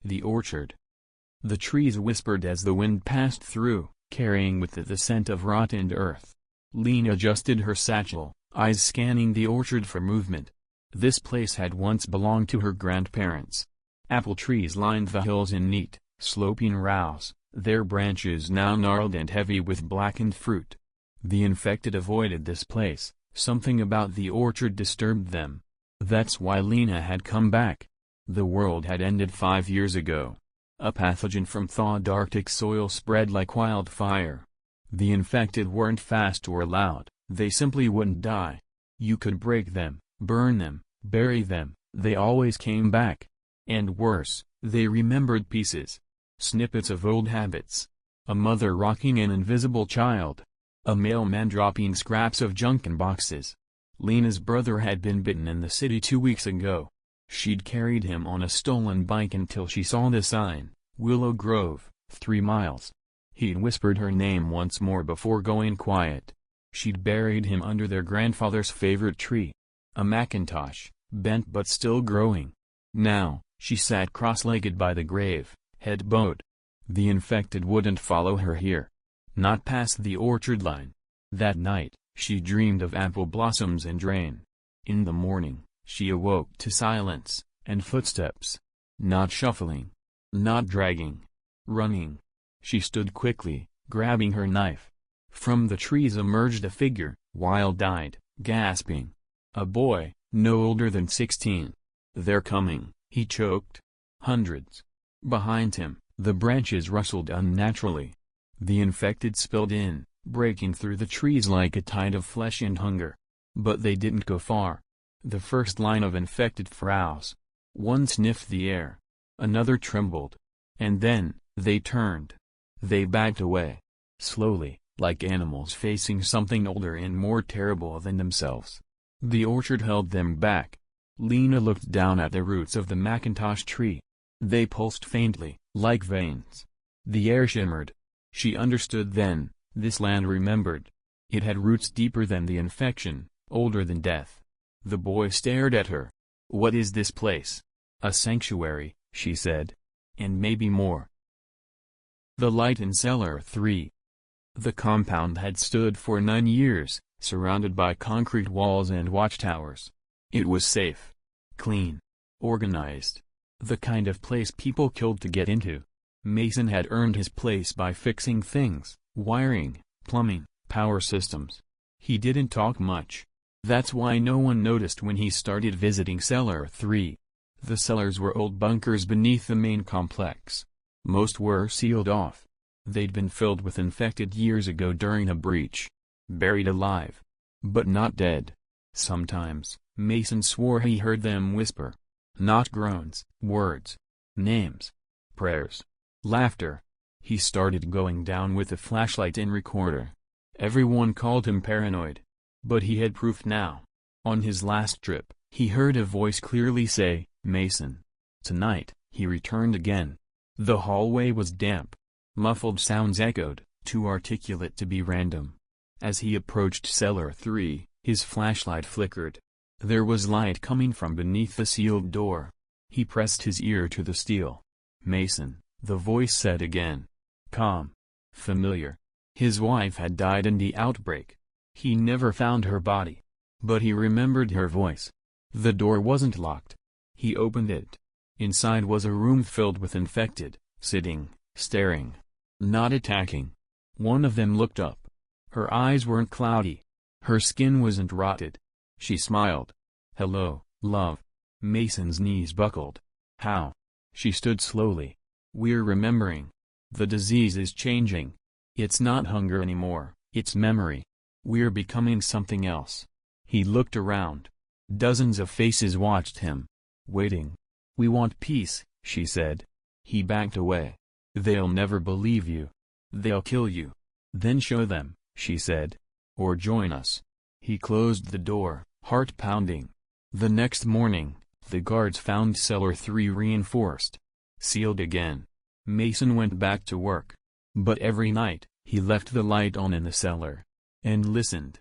The orchard. The trees whispered as the wind passed through, carrying with it the scent of rotted earth. Lena adjusted her satchel, eyes scanning the orchard for movement. This place had once belonged to her grandparents. Apple trees lined the hills in neat, sloping rows, their branches now gnarled and heavy with blackened fruit. The infected avoided this place, something about the orchard disturbed them. That's why Lena had come back. The world had ended 5 years ago. A pathogen from thawed Arctic soil spread like wildfire. The infected weren't fast or loud, they simply wouldn't die. You could break them, burn them, bury them, they always came back. And worse, they remembered pieces. Snippets of old habits. A mother rocking an invisible child. A mailman dropping scraps of junk in boxes. Lena's brother had been bitten in the city 2 weeks ago. She'd carried him on a stolen bike until she saw the sign, Willow Grove, 3 miles. He'd whispered her name once more before going quiet. She'd buried him under their grandfather's favorite tree. A Macintosh, bent but still growing. Now, she sat cross-legged by the grave, head bowed. The infected wouldn't follow her here. Not past the orchard line. That night, she dreamed of apple blossoms and rain. In the morning, she awoke to silence, and footsteps. Not shuffling. Not dragging. Running. She stood quickly, grabbing her knife. From the trees emerged a figure, wild-eyed, gasping. A boy, no older than 16. "They're coming," he choked. Hundreds. Behind him, the branches rustled unnaturally. The infected spilled in, breaking through the trees like a tide of flesh and hunger. But they didn't go far. The first line of infected froze. One sniffed the air. Another trembled. And then, they turned. They backed away. Slowly, like animals facing something older and more terrible than themselves. The orchard held them back. Lena looked down at the roots of the Macintosh tree. They pulsed faintly, like veins. The air shimmered. She understood then, this land remembered. It had roots deeper than the infection, older than death. The boy stared at her. "What is this place?" "A sanctuary," she said. "And maybe more." The light in Cellar 3. The compound had stood for 9 years, surrounded by concrete walls and watchtowers. It was safe. Clean. Organized. The kind of place people killed to get into. Mason had earned his place by fixing things, wiring, plumbing, power systems. He didn't talk much. That's why no one noticed when he started visiting Cellar 3. The cellars were old bunkers beneath the main complex. Most were sealed off. They'd been filled with infected years ago during a breach. Buried alive. But not dead. Sometimes, Mason swore he heard them whisper. Not groans, words. Names. Prayers. Laughter. He started going down with a flashlight and recorder. Everyone called him paranoid. But he had proof now. On his last trip, he heard a voice clearly say, "Mason." Tonight, he returned again. The hallway was damp. Muffled sounds echoed, too articulate to be random. As he approached Cellar 3, his flashlight flickered. There was light coming from beneath the sealed door. He pressed his ear to the steel. "Mason," the voice said again. Calm. Familiar. His wife had died in the outbreak. He never found her body. But he remembered her voice. The door wasn't locked. He opened it. Inside was a room filled with infected, sitting, staring. Not attacking. One of them looked up. Her eyes weren't cloudy. Her skin wasn't rotted. She smiled. "Hello, love." Mason's knees buckled. "How?" She stood slowly. "We're remembering. The disease is changing. It's not hunger anymore, it's memory. We're becoming something else." He looked around. Dozens of faces watched him. Waiting. "We want peace," she said. He backed away. "They'll never believe you. They'll kill you." "Then show them," she said. "Or join us." He closed the door, heart pounding. The next morning, the guards found Cellar 3 reinforced. Sealed again. Mason went back to work. But every night, he left the light on in the cellar. And listened.